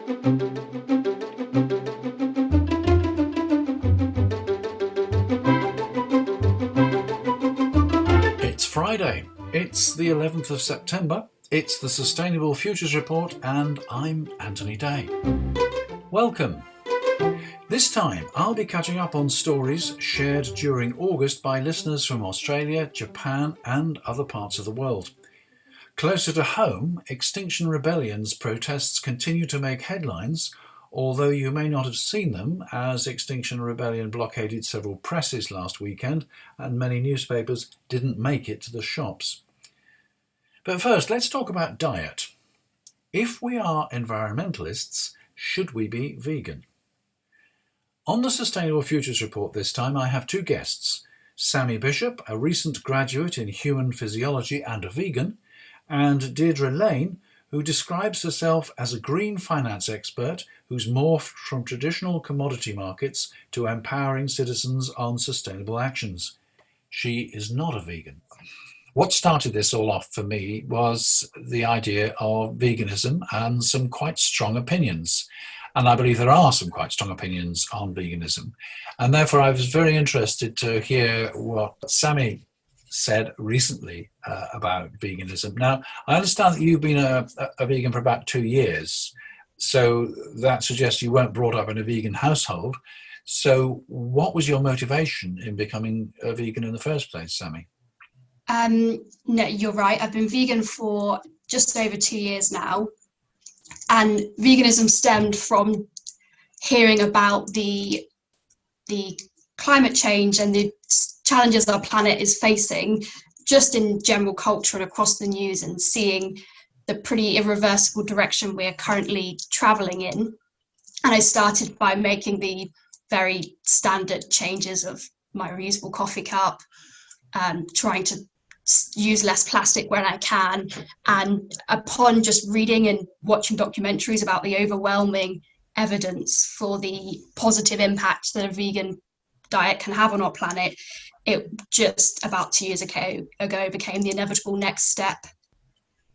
It's Friday. It's the 11th of September. It's the Sustainable Futures Report, and I'm Anthony Day. Welcome. This time, I'll be catching up on stories shared during August by listeners from Australia, Japan, and other parts of the world. Closer to home, Extinction Rebellion's protests continue to make headlines, although you may not have seen them, as Extinction Rebellion blockaded several presses last weekend and many newspapers didn't make it to the shops. But first, let's talk about diet. If we are environmentalists, should we be vegan? On the Sustainable Futures Report this time, I have two guests, Sammy Bishop, a recent graduate in human physiology and a vegan, and Deirdre Lane, who describes herself as a green finance expert who's morphed from traditional commodity markets to empowering citizens on sustainable actions. She is not a vegan. What started this all off for me was the idea of veganism and some quite strong opinions. And I believe there are some quite strong opinions on veganism. And therefore I was very interested to hear what Sammy said recently about veganism. Now, I understand that you've been a vegan for about 2 years. So that suggests you weren't brought up in a vegan household. So what was your motivation in becoming a vegan in the first place, Sammy? No, you're right. I've been vegan for just over 2 years now. And veganism stemmed from hearing about the climate change and the challenges our planet is facing, just in general culture and across the news, and seeing the pretty irreversible direction we're currently traveling in. And I started by making the very standard changes of my reusable coffee cup, trying to use less plastic when I can. And upon just reading and watching documentaries about the overwhelming evidence for the positive impact that a vegan diet can have on our planet, it just about 2 years ago became the inevitable next step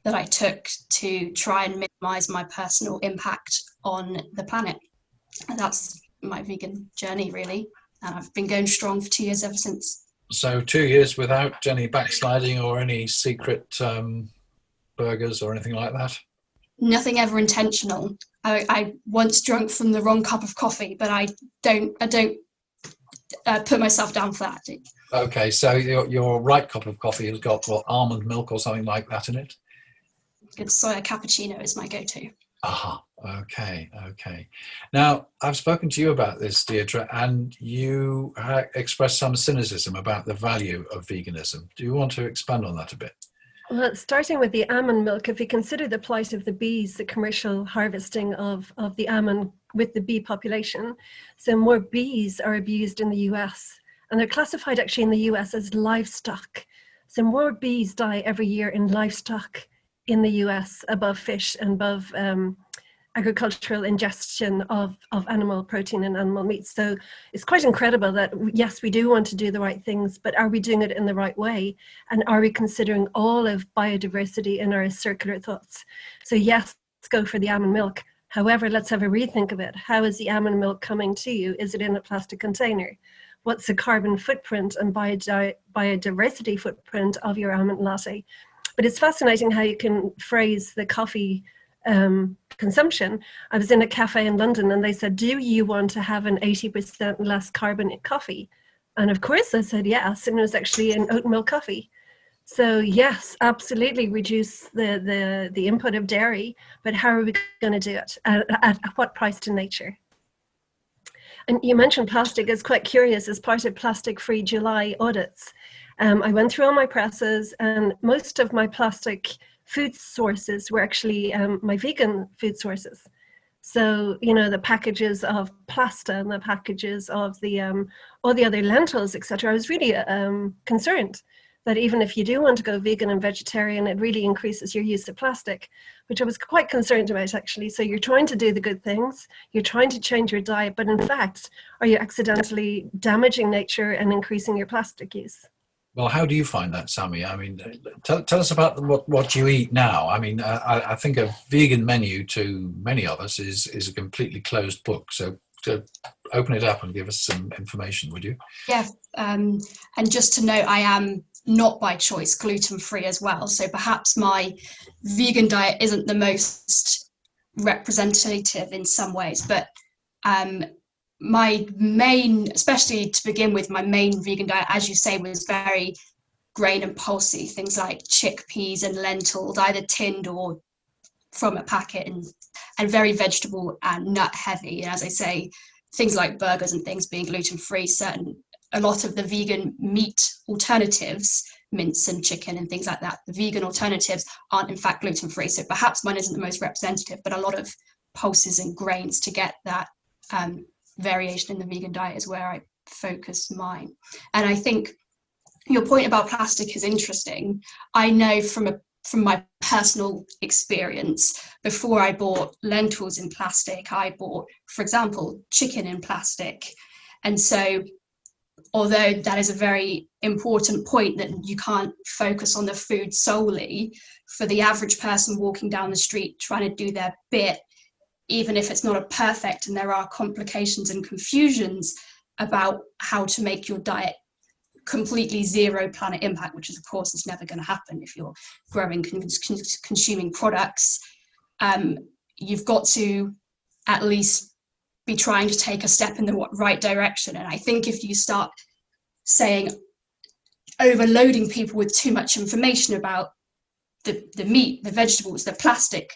that I took to try and minimize my personal impact on the planet. And that's my vegan journey, really. And I've been going strong for 2 years ever since. So 2 years without any backsliding or any secret burgers or anything like that? Nothing ever intentional. I once drunk from the wrong cup of coffee, but I don't put myself down for that. Okay, so your right cup of coffee has got, what, almond milk or something like that in it? Good soya cappuccino is my go-to. Aha, okay. Now, I've spoken to you about this, Deirdre, and you expressed some cynicism about the value of veganism. Do you want to expand on that a bit? Well, starting with the almond milk, if you consider the plight of the bees, the commercial harvesting of the almond with the bee population, so more bees are abused in the US, and they're classified actually in the US as livestock. So more bees die every year in livestock in the US above fish and above agricultural ingestion of animal protein and animal meat. So it's quite incredible that, yes, we do want to do the right things, but are we doing it in the right way? And are we considering all of biodiversity in our circular thoughts? So yes, let's go for the almond milk. However, let's have a rethink of it. How is the almond milk coming to you? Is it in a plastic container? What's the carbon footprint and biodiversity footprint of your almond latte? But it's fascinating how you can phrase the coffee consumption. I was in a cafe in London and they said, do you want to have an 80% less carbon coffee? And of course I said yes, and it was actually an oat milk coffee. So yes, absolutely reduce the input of dairy, but how are we going to do it? At what price to nature? And you mentioned plastic. It's quite curious. As part of Plastic Free July audits, I went through all my presses, and most of my plastic food sources were actually my vegan food sources. So, you know, the packages of pasta and the packages of the all the other lentils, etc. I was really concerned that even if you do want to go vegan and vegetarian, it really increases your use of plastic, which I was quite concerned about, actually. So you're trying to do the good things, you're trying to change your diet, but in fact, are you accidentally damaging nature and increasing your plastic use? Well, how do you find that, Sammy? I mean, tell us about what you eat now. I mean, I think a vegan menu to many of us is a completely closed book. So open it up and give us some information, would you? Yeah, and just to note, I am not by choice gluten-free as well. So perhaps my vegan diet isn't the most representative in some ways, but my main, especially to begin with, my main vegan diet, as you say, was very grain and pulsy, things like chickpeas and lentils, either tinned or from a packet, and very vegetable and nut heavy. And as I say, things like burgers and things being gluten-free, a lot of the vegan meat alternatives, mince and chicken and things like that, the vegan alternatives aren't in fact gluten-free. So perhaps mine isn't the most representative, but a lot of pulses and grains to get that variation in the vegan diet is where I focus mine. And I think your point about plastic is interesting. I know from my personal experience, before I bought lentils in plastic, I bought, for example, chicken in plastic. And so although that is a very important point, that you can't focus on the food solely, for the average person walking down the street trying to do their bit, even if it's not a perfect, and there are complications and confusions about how to make your diet completely zero planet impact, which is of course is never going to happen if you're growing, consuming products. You've got to at least be trying to take a step in the right direction. And I think if you start saying, overloading people with too much information about the meat, the vegetables, the plastic,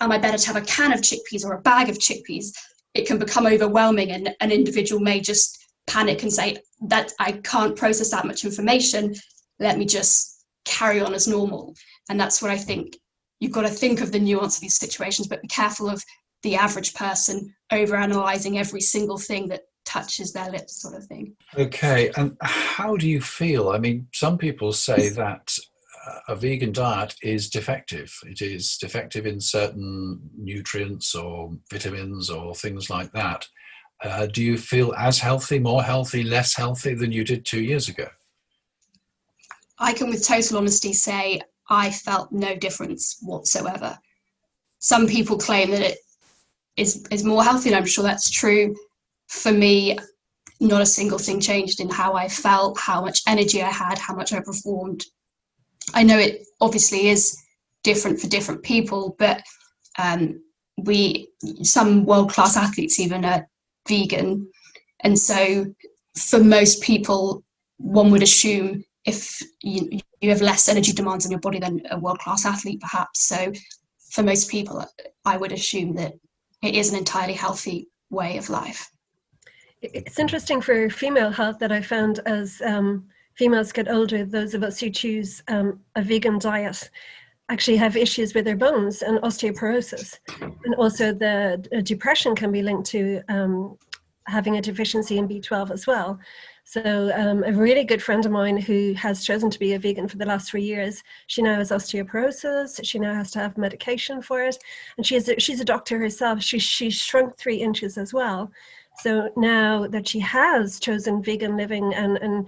am I better to have a can of chickpeas or a bag of chickpeas? It can become overwhelming, and an individual may just panic and say that I can't process that much information. Let me just carry on as normal. And that's what I think. You've got to think of the nuance of these situations, but be careful of the average person overanalyzing every single thing that touches their lips, sort of thing. Okay, and how do you feel? I mean, some people say that a vegan diet is defective. It is defective in certain nutrients or vitamins or things like that. Do you feel as healthy, more healthy, less healthy than you did 2 years ago? I can with total honesty say I felt no difference whatsoever. Some people claim that it is more healthy, and I'm sure that's true. For me, not a single thing changed in how I felt, how much energy I had, how much I performed. I know it obviously is different for different people, but some world-class athletes even are vegan. And so for most people, one would assume if you have less energy demands on your body than a world-class athlete, perhaps. So for most people, I would assume that it is an entirely healthy way of life. It's interesting for female health that I found as females get older, those of us who choose a vegan diet actually have issues with their bones and osteoporosis. And also the depression can be linked to having a deficiency in B12 as well. So a really good friend of mine who has chosen to be a vegan for the last 3 years, she now has osteoporosis. She now has to have medication for it. And she's a doctor herself. She's shrunk 3 inches as well. So now that she has chosen vegan living and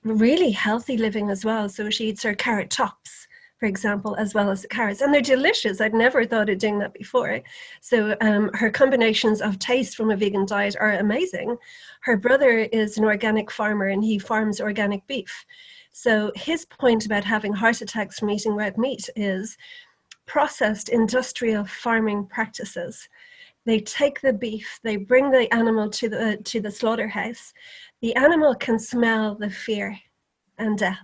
really healthy living as well. So she eats her carrot tops, for example, as well as the carrots. And they're delicious. I'd never thought of doing that before. So her combinations of taste from a vegan diet are amazing. Her brother is an organic farmer and he farms organic beef. So his point about having heart attacks from eating red meat is processed industrial farming practices. They take the beef, they bring the animal to the slaughterhouse. The animal can smell the fear and death.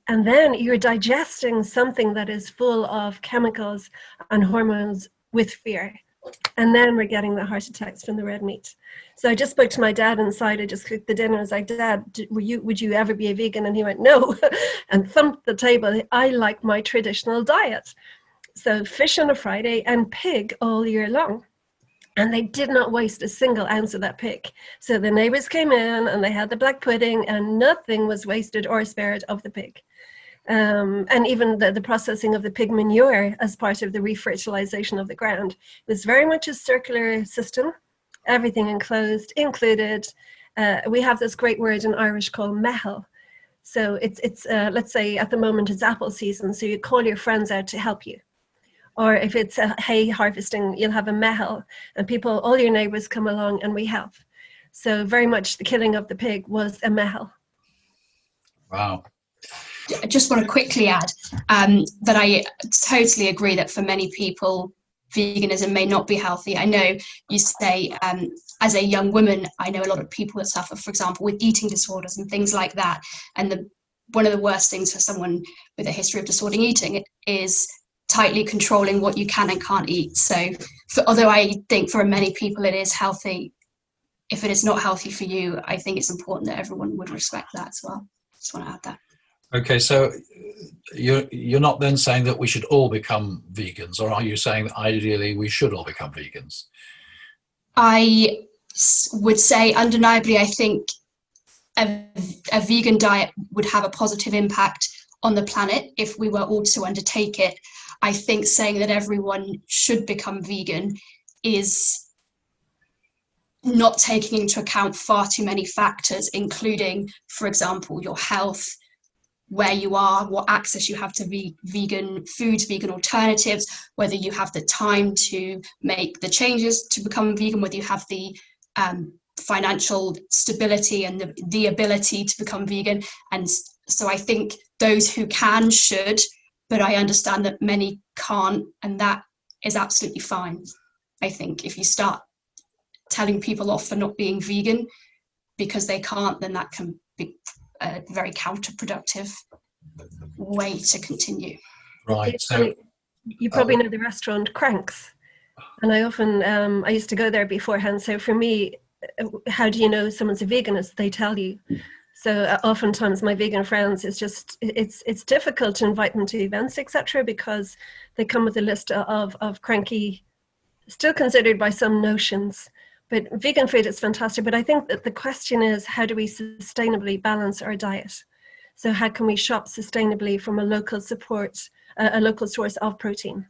And then you're digesting something that is full of chemicals and hormones with fear. And then we're getting the heart attacks from the red meat. So I just spoke to my dad inside. I just cooked the dinner. I was like, Dad, would you ever be a vegan? And he went, no, and thumped the table. I like my traditional diet. So fish on a Friday and pig all year long. And they did not waste a single ounce of that pig. So the neighbors came in and they had the black pudding and nothing was wasted or spared of the pig. And even the processing of the pig manure as part of the refertilization of the ground was very much a circular system, everything enclosed, included. We have this great word in Irish called mehel. So it's let's say at the moment it's apple season, so you call your friends out to help you. Or if it's a hay harvesting, you'll have a mehel, and people, all your neighbors come along and we help. So very much the killing of the pig was a mehel. Wow. I just want to quickly add that I totally agree that for many people, veganism may not be healthy. I know you say, as a young woman, I know a lot of people that suffer, for example, with eating disorders and things like that. And one of the worst things for someone with a history of disordered eating is tightly controlling what you can and can't eat. So although I think for many people it is healthy, if it is not healthy for you, I think it's important that everyone would respect that as well. Just want to add that. Okay, so you're not then saying that we should all become vegans, or are you saying that ideally we should all become vegans? I would say undeniably, I think a vegan diet would have a positive impact on the planet if we were all to undertake it. I think saying that everyone should become vegan is not taking into account far too many factors, including, for example, your health, where you are, what access you have to vegan foods, vegan alternatives, whether you have the time to make the changes to become vegan, whether you have the financial stability and the ability to become vegan. And so I think those who can should, but I understand that many can't, and that is absolutely fine. I think if you start telling people off for not being vegan because they can't, then that can be a very counterproductive way to continue. Right. So you probably know the restaurant Cranks, and I often I used to go there beforehand. So for me, how do you know someone's a veganist? They tell you. So oftentimes my vegan friends, it's difficult to invite them to events, etc., because they come with a list of cranky, still considered by some notions. But vegan food is fantastic. But I think that the question is, how do we sustainably balance our diet? So how can we shop sustainably from a local source of protein?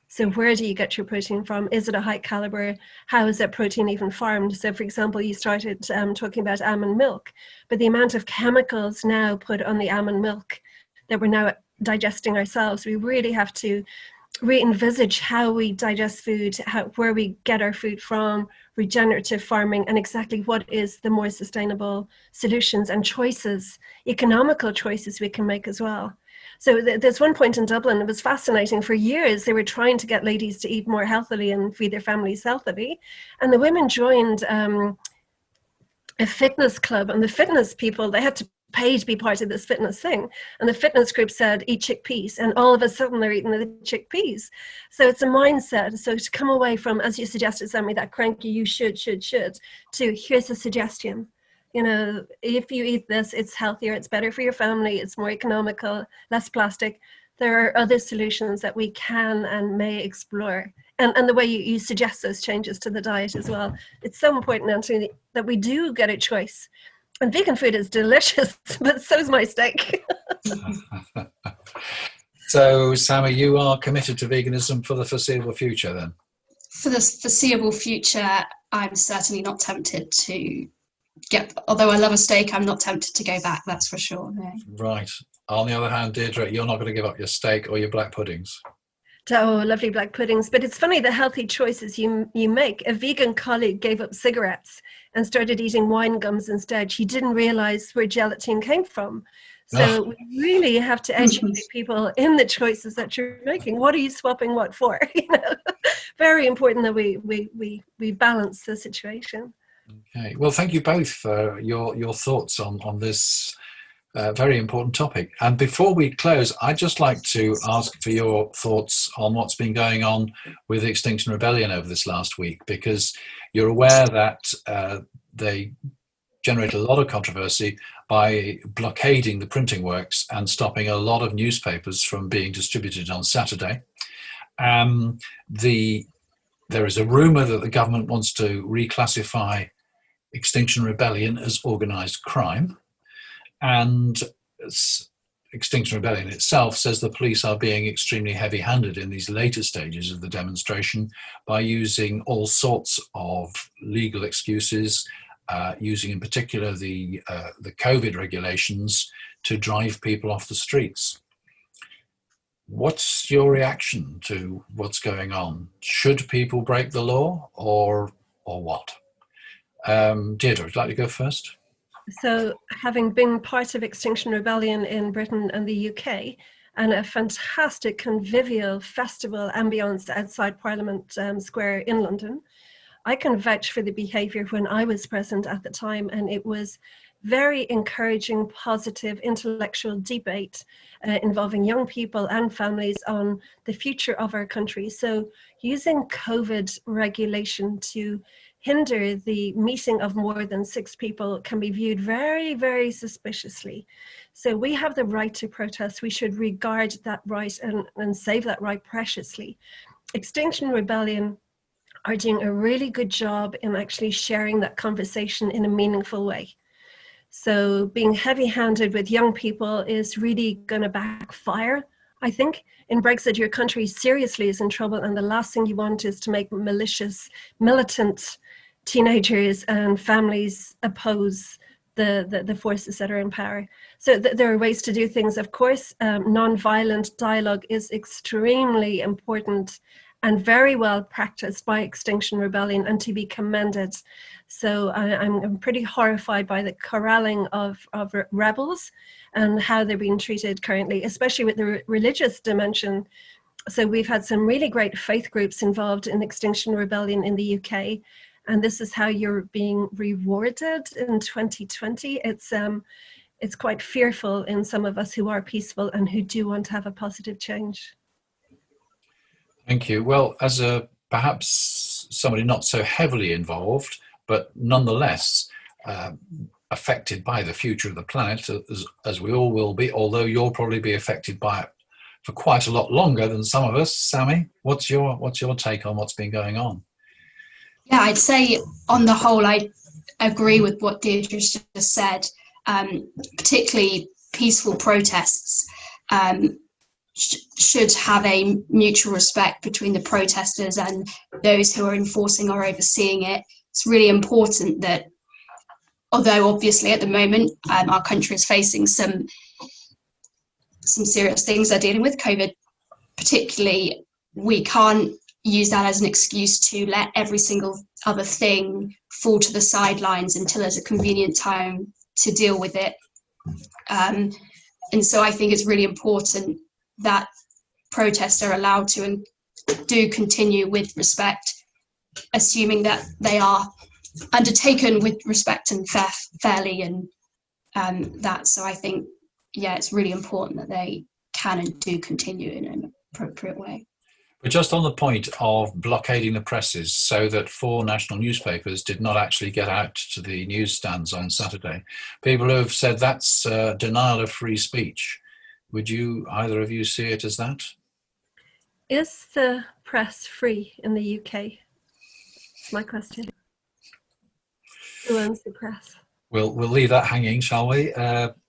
So where do you get your protein from? Is it a high caliber? How is that protein even farmed? So for example, you started talking about almond milk, but the amount of chemicals now put on the almond milk that we're now digesting ourselves, we really have to re-envisage how we digest food, where we get our food from, regenerative farming, and exactly what is the more sustainable solutions and choices, economical choices we can make as well. So there's one point in Dublin, it was fascinating. For years, they were trying to get ladies to eat more healthily and feed their families healthily. And the women joined a fitness club, and the fitness people, they had to pay to be part of this fitness thing. And the fitness group said, eat chickpeas. And all of a sudden they're eating the chickpeas. So it's a mindset. So to come away from, as you suggested, Sammy, that cranky, you should, to here's a suggestion. You know, if you eat this, it's healthier, it's better for your family, it's more economical, less plastic. There are other solutions that we can and may explore. And the way you suggest those changes to the diet as well. It's so important, Anthony, that we do get a choice. And vegan food is delicious, but so is my steak. So, Sammy, you are committed to veganism for the foreseeable future then? For the foreseeable future, I'm certainly not tempted to although I love a steak, I'm not tempted to go back, that's for sure. No. Right. On the other hand, Deirdre, you're not going to give up your steak or your black puddings. Oh, lovely black puddings. But it's funny, the healthy choices you make. A vegan colleague gave up cigarettes and started eating wine gums instead. She didn't realize where gelatin came from. So we really have to educate people in the choices that you're making. What are you swapping what for? You know, very important that we balance the situation. Okay. Well, thank you both for your thoughts on this very important topic. And before we close, I'd just like to ask for your thoughts on what's been going on with the Extinction Rebellion over this last week, because you're aware that they generated a lot of controversy by blockading the printing works and stopping a lot of newspapers from being distributed on Saturday. There is a rumour that the government wants to reclassify Extinction Rebellion as organised crime, and Extinction Rebellion itself says the police are being extremely heavy-handed in these later stages of the demonstration by using all sorts of legal excuses using in particular the COVID regulations to drive people off the streets. What's your reaction to what's going on? Should people break the law or what? Deirdre, would you like to go first? So, having been part of Extinction Rebellion in Britain and the UK, and a fantastic convivial festival ambience outside Parliament Square in London, I can vouch for the behaviour when I was present at the time, and it was very encouraging, positive, intellectual debate involving young people and families on the future of our country. So using COVID regulation to hinder the meeting of more than 6 people can be viewed very, very suspiciously. So we have the right to protest. We should regard that right and save that right preciously. Extinction Rebellion are doing a really good job in actually sharing that conversation in a meaningful way. So being heavy-handed with young people is really going to backfire, I think. In Brexit, your country seriously is in trouble, and the last thing you want is to make malicious, militant teenagers and families oppose the forces that are in power. So there are ways to do things, of course. Non-violent dialogue is extremely important and very well practiced by Extinction Rebellion, and to be commended. So I'm pretty horrified by the corralling of rebels and how they're being treated currently, especially with the religious dimension. So we've had some really great faith groups involved in Extinction Rebellion in the UK, and this is how you're being rewarded in 2020. It's quite fearful in some of us who are peaceful and who do want to have a positive change. Thank you. Well, as perhaps somebody not so heavily involved, but nonetheless affected by the future of the planet, as we all will be, although you'll probably be affected by it for quite a lot longer than some of us. Sammy, what's your take on what's been going on? Yeah, I'd say on the whole, I agree with what Deirdre just said, particularly peaceful protests. Should have a mutual respect between the protesters and those who are enforcing or overseeing it. It's really important that, although obviously at the moment our country is facing some serious things they're dealing with, COVID particularly, we can't use that as an excuse to let every single other thing fall to the sidelines until there's a convenient time to deal with it. And so I think it's really important that protests are allowed to and do continue with respect, assuming that they are undertaken with respect and fairly, and that. So I think, yeah, it's really important that they can and do continue in an appropriate way. But just on the point of blockading the presses so that 4 national newspapers did not actually get out to the newsstands on Saturday, people have said that's denial of free speech. Would either of you see it as that? Is the press free in the UK? That's my question. Who owns the press? We'll leave that hanging, shall we?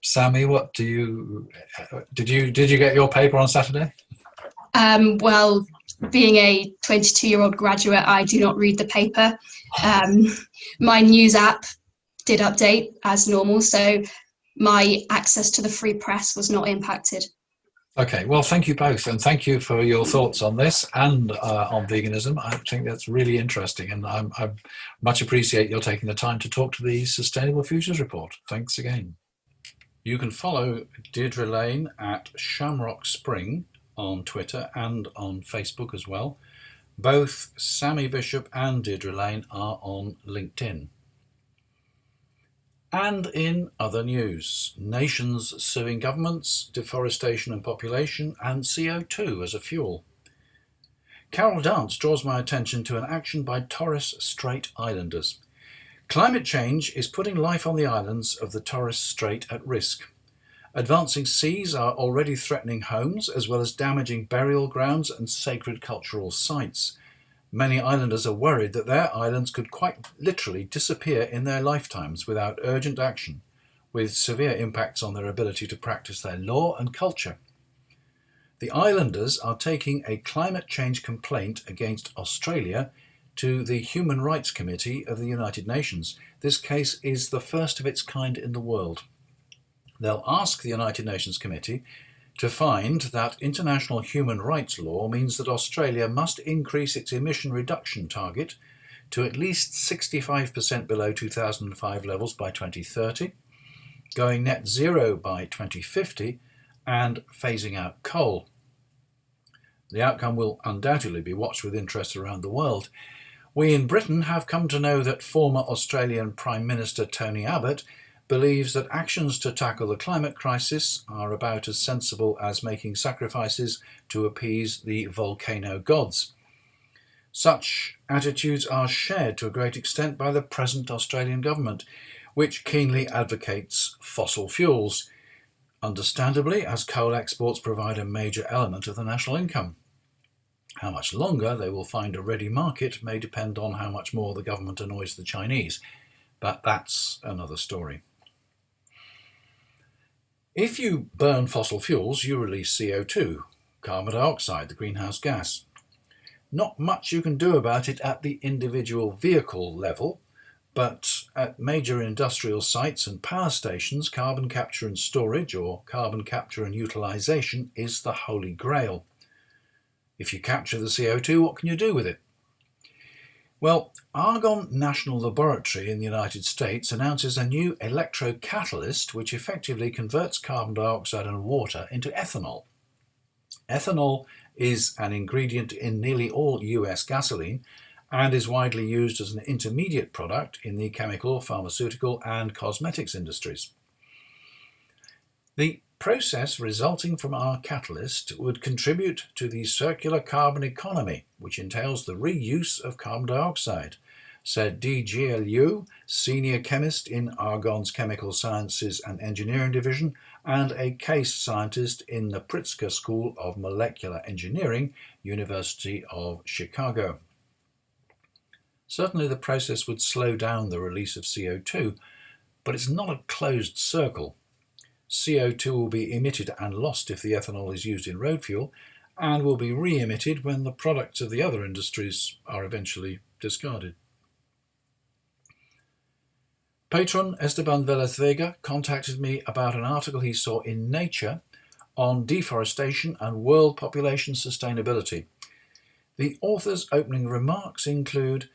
Sammy, what did you get your paper on Saturday? Well, being a 22-year-old graduate, I do not read the paper. My news app did update as normal, so my access to the free press was not impacted. Okay, well, thank you both, and thank you for your thoughts on this and on veganism. I think that's really interesting, and I much appreciate your taking the time to talk to the Sustainable Futures Report. Thanks again. You can follow Deirdre Lane at Shamrock Spring on Twitter and on Facebook as well. Both Sammy Bishop and Deirdre Lane are on LinkedIn. And in other news, nations suing governments, deforestation and population, and CO2 as a fuel. Carol Dance draws my attention to an action by Torres Strait Islanders. Climate change is putting life on the islands of the Torres Strait at risk. Advancing seas are already threatening homes as well as damaging burial grounds and sacred cultural sites. Many islanders are worried that their islands could quite literally disappear in their lifetimes without urgent action, with severe impacts on their ability to practice their law and culture. The islanders are taking a climate change complaint against Australia to the Human Rights Committee of the United Nations. This case is the first of its kind in the world. They'll ask the United Nations Committee to find that international human rights law means that Australia must increase its emission reduction target to at least 65% below 2005 levels by 2030, going net zero by 2050, and phasing out coal. The outcome will undoubtedly be watched with interest around the world. We in Britain have come to know that former Australian Prime Minister Tony Abbott believes that actions to tackle the climate crisis are about as sensible as making sacrifices to appease the volcano gods. Such attitudes are shared to a great extent by the present Australian government, which keenly advocates fossil fuels, understandably, as coal exports provide a major element of the national income. How much longer they will find a ready market may depend on how much more the government annoys the Chinese, but that's another story. If you burn fossil fuels, you release CO2, carbon dioxide, the greenhouse gas. Not much you can do about it at the individual vehicle level, but at major industrial sites and power stations, carbon capture and storage, or carbon capture and utilisation, is the holy grail. If you capture the CO2, what can you do with it? Well, Argonne National Laboratory in the United States announces a new electrocatalyst which effectively converts carbon dioxide and water into ethanol. Ethanol is an ingredient in nearly all US gasoline and is widely used as an intermediate product in the chemical, pharmaceutical and cosmetics industries. The process resulting from our catalyst would contribute to the circular carbon economy, which entails the reuse of carbon dioxide, said D.G.L. Liu, senior chemist in Argonne's Chemical Sciences and Engineering Division and a case scientist in the Pritzker School of Molecular Engineering, University of Chicago. Certainly the process would slow down the release of CO2, but it's not a closed circle. CO2 will be emitted and lost if the ethanol is used in road fuel, and will be re-emitted when the products of the other industries are eventually discarded. Patron Esteban Velez Vega contacted me about an article he saw in Nature on deforestation and world population sustainability. The author's opening remarks include,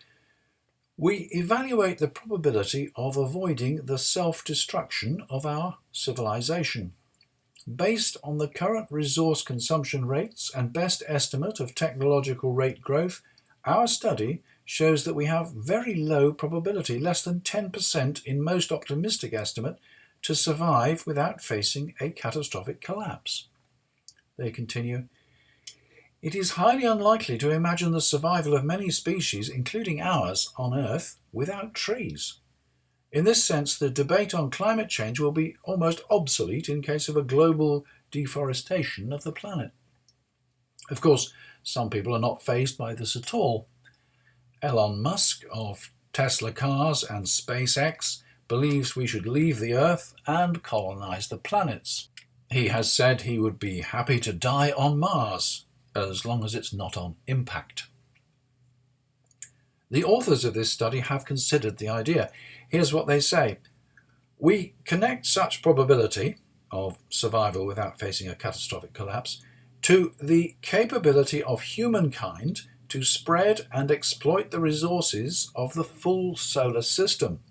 "We evaluate the probability of avoiding the self-destruction of our civilization. Based on the current resource consumption rates and best estimate of technological rate growth, our study shows that we have very low probability, less than 10% in most optimistic estimate, to survive without facing a catastrophic collapse." They continue, "It is highly unlikely to imagine the survival of many species, including ours, on Earth without trees. In this sense, the debate on climate change will be almost obsolete in case of a global deforestation of the planet." Of course, some people are not fazed by this at all. Elon Musk of Tesla cars and SpaceX believes we should leave the Earth and colonize the planets. He has said he would be happy to die on Mars, as long as it's not on impact. The authors of this study have considered the idea. Here's what they say. "We connect such probability of survival without facing a catastrophic collapse to the capability of humankind to spread and exploit the resources of the full solar system.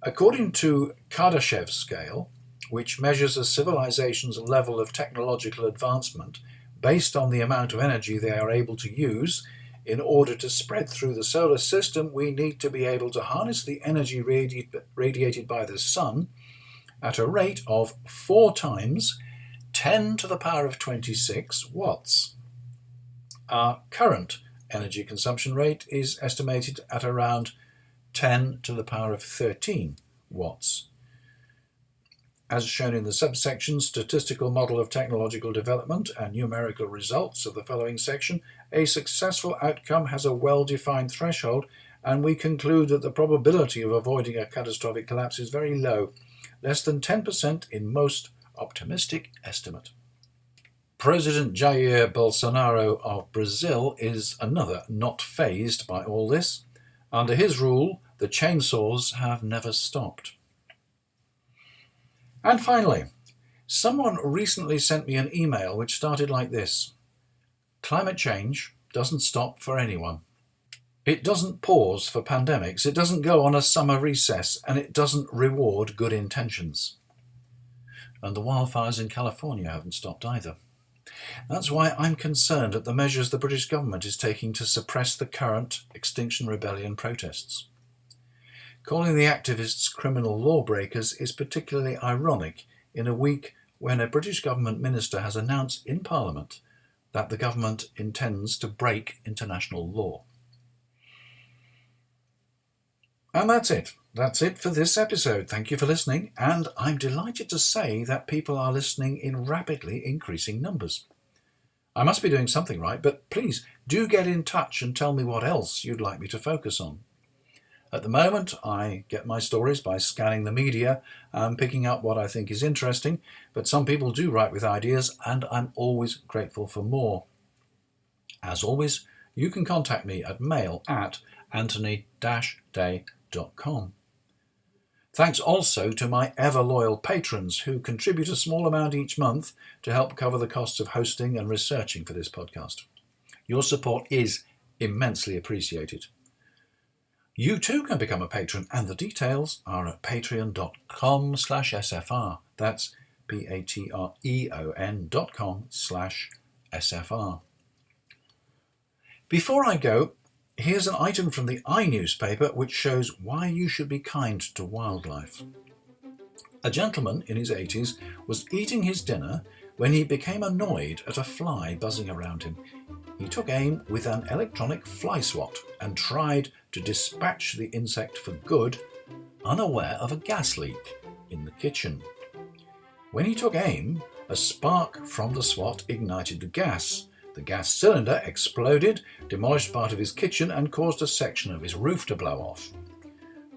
According to Kardashev's scale, which measures a civilization's level of technological advancement based on the amount of energy they are able to use, in order to spread through the solar system, we need to be able to harness the energy radiated by the sun at a rate of 4 times 10 to the power of 26 watts. Our current energy consumption rate is estimated at around 10 to the power of 13 watts. As shown in the subsection Statistical Model of Technological Development and Numerical Results of the following section, a successful outcome has a well-defined threshold, and we conclude that the probability of avoiding a catastrophic collapse is very low, less than 10% in most optimistic estimate." President Jair Bolsonaro of Brazil is another not fazed by all this. Under his rule, the chainsaws have never stopped. And finally, someone recently sent me an email which started like this: climate change doesn't stop for anyone. It doesn't pause for pandemics, it doesn't go on a summer recess, and it doesn't reward good intentions. And the wildfires in California haven't stopped either. That's why I'm concerned at the measures the British government is taking to suppress the current Extinction Rebellion protests. Calling the activists criminal lawbreakers is particularly ironic in a week when a British government minister has announced in Parliament that the government intends to break international law. And that's it. That's it for this episode. Thank you for listening, and I'm delighted to say that people are listening in rapidly increasing numbers. I must be doing something right, but please do get in touch and tell me what else you'd like me to focus on. At the moment, I get my stories by scanning the media and picking up what I think is interesting, but some people do write with ideas, and I'm always grateful for more. As always, you can contact me at mail@anthony-day.com. Thanks also to my ever-loyal patrons who contribute a small amount each month to help cover the costs of hosting and researching for this podcast. Your support is immensely appreciated. You too can become a patron, and the details are at patreon.com/SFR. That's patreon.com/SFR. Before I go, here's an item from the newspaper which shows why you should be kind to wildlife. A gentleman in his 80s was eating his dinner when he became annoyed at a fly buzzing around him. He took aim with an electronic fly swat and tried to dispatch the insect for good, unaware of a gas leak in the kitchen. When he took aim, a spark from the swat ignited the gas. The gas cylinder exploded, demolished part of his kitchen, and caused a section of his roof to blow off.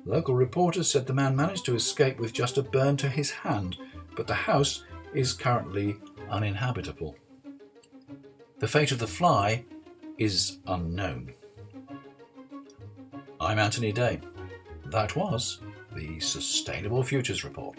Local reporters said the man managed to escape with just a burn to his hand, but the house is currently uninhabitable. The fate of the fly is unknown. I'm Anthony Day. That was the Sustainable Futures Report.